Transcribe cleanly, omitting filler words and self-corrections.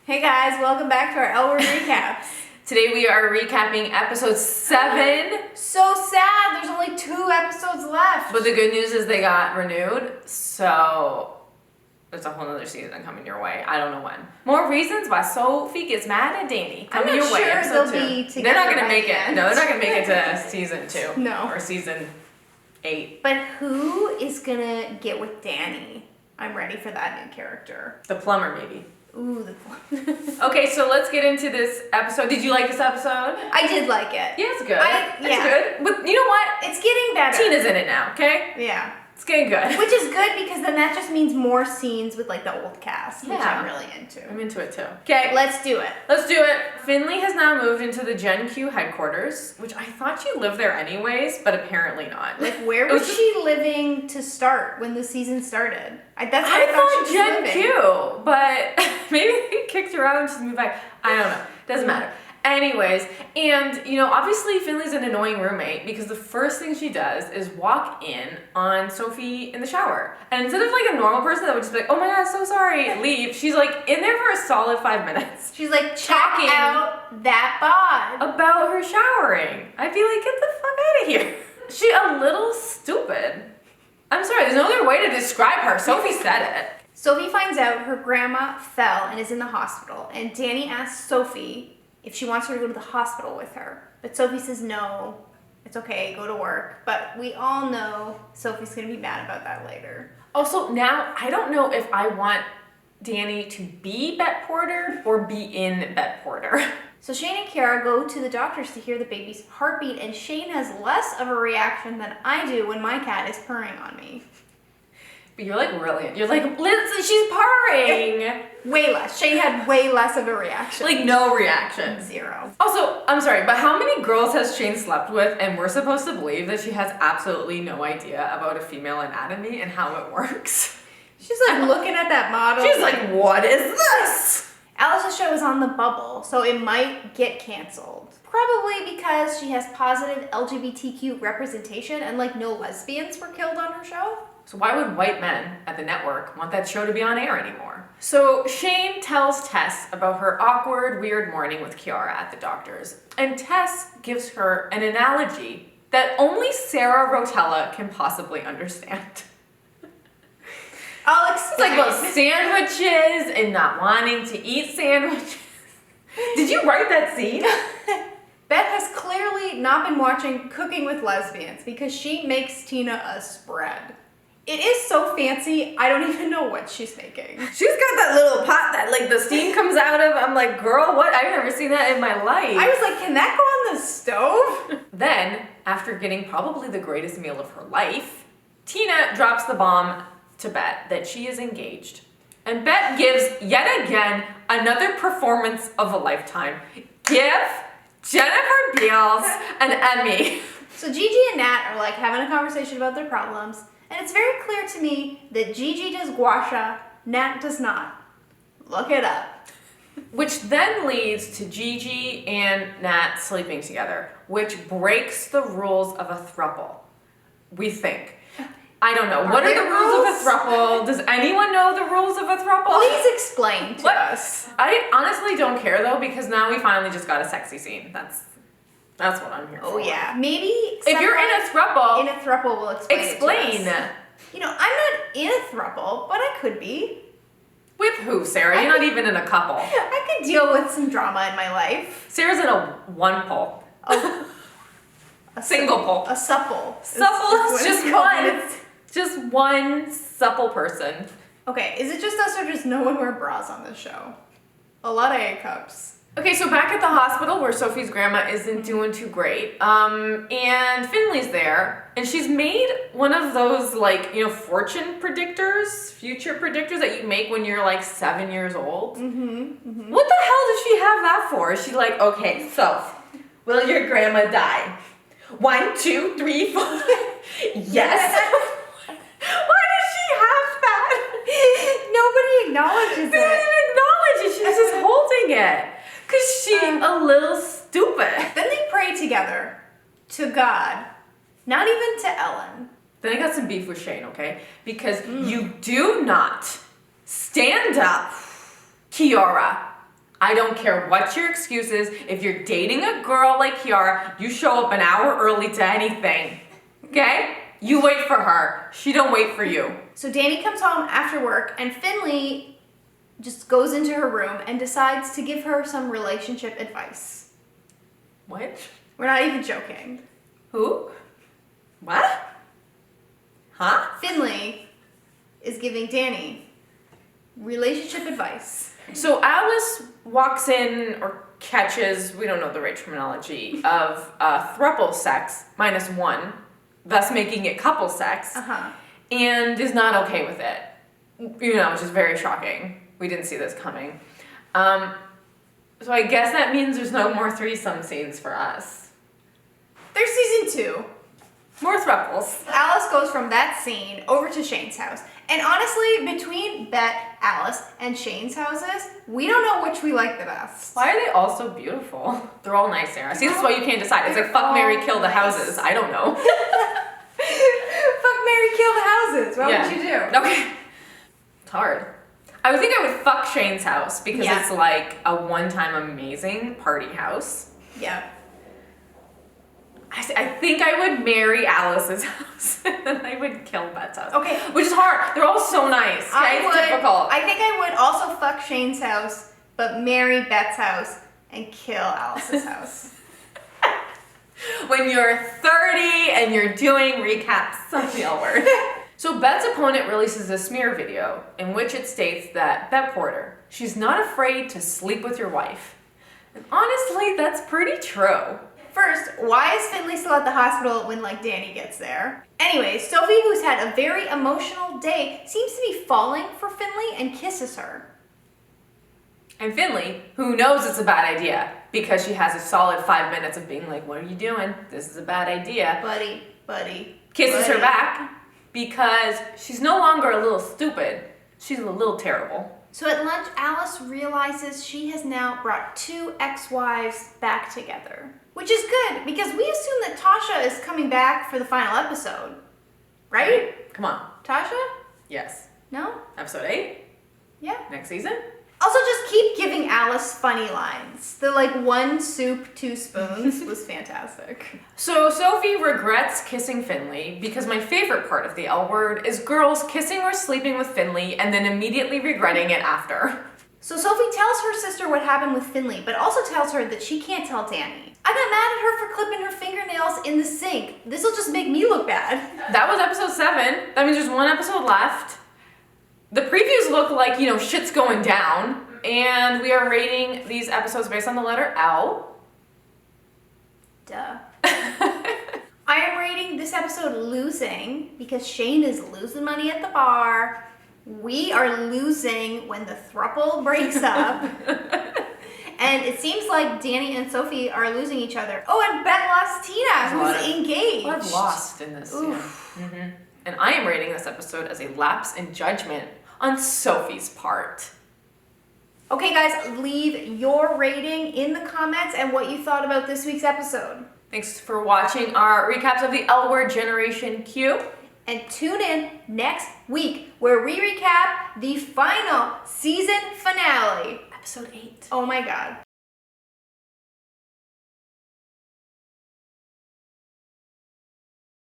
Hey guys, welcome back to our L Word recaps. Today we are recapping episode 7. So sad, there's only 2 episodes left. But the good news is they got renewed, so there's a whole nother season coming your way. I don't know when. More reasons why Sophie gets mad at Danny. Coming your way, episode 2. They're not gonna make it. No, they're not gonna make it to season 2. No. Or season 8. But who is gonna get with Danny? I'm ready for that new character. The plumber, maybe. Ooh, the plumber. Okay, so let's get into this episode. Did you like this episode? I did like it. Yeah, it's good. Yeah. It's good. But you know what? It's getting better. Tina's in it now, okay? Yeah. It's getting good. Which is good because then that just means more scenes with like the old cast, which I'm really into. I'm into it too. Okay, let's do it. Let's do it. Finley has now moved into the Gen Q headquarters, which I thought she lived there anyways, but apparently not. Like, where was she living to start when the season started? That's where I thought she was Gen Q, but maybe they kicked her out and she's moved back. I don't know. Doesn't matter. Anyways, and you know, obviously Finley's an annoying roommate because the first thing she does is walk in on Sophie in the shower. And instead of like a normal person that would just be like, oh my god, so sorry, leave, she's like in there for a solid 5 minutes. She's like, talking out that bod. About her showering. I'd be like, get the fuck out of here. She's a little stupid. I'm sorry, there's no other way to describe her. Sophie said it. Sophie finds out her grandma fell and is in the hospital, and Danny asks Sophie if she wants her to go to the hospital with her. But Sophie says no, it's okay, go to work. But we all know Sophie's gonna be mad about that later. Also, now I don't know if I want Danny to be Bet Porter or be in Bet Porter. So Shane and Kiara go to the doctors to hear the baby's heartbeat, and Shane has less of a reaction than I do when my cat is purring on me. But you're like brilliant. You're like, listen, she's purring. Way less. Shane had way less of a reaction. Like no reaction. 0. Also, I'm sorry, but how many girls has Shane slept with and we're supposed to believe that she has absolutely no idea about a female anatomy and how it works? She's like looking at that model. She's like, what is this? Alice's show is on the bubble, so it might get canceled. Probably because she has positive LGBTQ representation and like no lesbians were killed on her show. So why would white men at the network want that show to be on air anymore? So Shane tells Tess about her awkward, weird morning with Kiara at the doctor's. And Tess gives her an analogy that only Sarah Rotella can possibly understand. I'll explain. It's like about sandwiches and not wanting to eat sandwiches. Did you write that scene? Beth has clearly not been watching Cooking with Lesbians because she makes Tina a spread. It is so fancy, I don't even know what she's making. She's got that little pot that like the steam comes out of. I'm like, girl, what? I've never seen that in my life. I was like, can that go on the stove? Then, after getting probably the greatest meal of her life, Tina drops the bomb to Bet that she is engaged. And Bet gives, yet again, another performance of a lifetime. Give Jennifer Beals an Emmy. So Gigi and Nat are like having a conversation about their problems. And it's very clear to me that Gigi does gua sha, Nat does not. Look it up. Which then leads to Gigi and Nat sleeping together, which breaks the rules of a throuple. We think. I don't know. What are the rules of a throuple? Does anyone know the rules of a throuple? Please explain to us. I honestly don't care though, because now we finally just got a sexy scene. That's what I'm here for. Oh yeah. Maybe if you're in a throuple, we'll explain it to us. You know, I'm not in a throuple, but I could be. With who, Sarah? You're not even in a couple. I could deal with some drama in my life. Sarah's in a one pole. Oh. A single pole. A supple. Supple is just one. Just one supple person. Okay, is it just us or does no one wear bras on this show? A lot of A-cups. Okay, so back at the hospital where Sophie's grandma isn't doing too great, and Finley's there, and she's made one of those, like, you know, fortune predictors, future predictors that you make when you're, like, 7 years old. Mm-hmm. What the hell does she have that for? Is she like, okay, so, will your grandma die? 1, 2, 3, 4. Yes. Why does she have that? Nobody acknowledges it. They don't even acknowledge it. She's just holding it. Because she's a little stupid. Then they pray together to God, not even to Ellen. Then I got some beef with Shane, okay? Because you do not stand up, Kiara, I don't care what your excuse is. If you're dating a girl like Kiara, you show up an hour early to anything. Okay? You wait for her. She don't wait for you. So Danny comes home after work, and Finley just goes into her room and decides to give her some relationship advice. What? We're not even joking. Who? What? Huh? Finley is giving Danny relationship advice. So Alice walks in or catches, we don't know the right terminology, of throuple sex -1, thus making it couple sex, and is not okay with it. You know, which is very shocking. We didn't see this coming. So I guess that means there's no more threesome scenes for us. There's season 2. More thruples. Alice goes from that scene over to Shane's house. And honestly, between Alice, and Shane's houses, we don't know which we like the best. Why are they all so beautiful? They're all nice, Sarah. See, this is why you can't decide. It's like fuck, marry, kill the houses. I don't know. Fuck, marry, kill the houses. What would you do? Okay. It's hard. I would think I would fuck Shane's house because it's like a one-time amazing party house. Yeah. I think I would marry Alice's house and then I would kill Beth's house. Okay. Which is hard. They're all so nice. It's difficult. I think I would also fuck Shane's house, but marry Beth's house and kill Alice's house. When you're 30 and you're doing recaps of the L Word. So Beth's opponent releases a smear video in which it states that Beth Porter, she's not afraid to sleep with your wife. And honestly, that's pretty true. First, why is Finley still at the hospital when, like, Danny gets there? Anyways, Sophie, who's had a very emotional day, seems to be falling for Finley and kisses her. And Finley, who knows it's a bad idea, because she has a solid 5 minutes of being like, what are you doing? This is a bad idea. Buddy. Kisses her back because she's no longer a little stupid. She's a little terrible. So at lunch, Alice realizes she has now brought 2 ex-wives back together. Which is good, because we assume that Tasha is coming back for the final episode. Right? Come on. Tasha? Yes. No? Episode 8? Yeah. Next season? Also, just keep giving Alice funny lines. The, like, 1 soup, 2 spoons was fantastic. So Sophie regrets kissing Finley because my favorite part of the L Word is girls kissing or sleeping with Finley and then immediately regretting it after. So Sophie tells her sister what happened with Finley, but also tells her that she can't tell Danny. I got mad at her for clipping her fingernails in the sink. This'll just make me look bad. That was episode 7. That means there's 1 episode left. The previews look like, you know, shit's going down. And we are rating these episodes based on the letter L. Duh. I am rating this episode losing because Shane is losing money at the bar. We are losing when the throuple breaks up. And it seems like Danny and Sophie are losing each other. Oh, and Beth lost Tina, who's engaged. I've lost in this. Yeah. And I am rating this episode as a lapse in judgment on Sophie's part. Okay, guys, leave your rating in the comments and what you thought about this week's episode. Thanks for watching our recaps of the L Word Generation Q. And tune in next week where we recap the final season finale. Episode 8. Oh my god.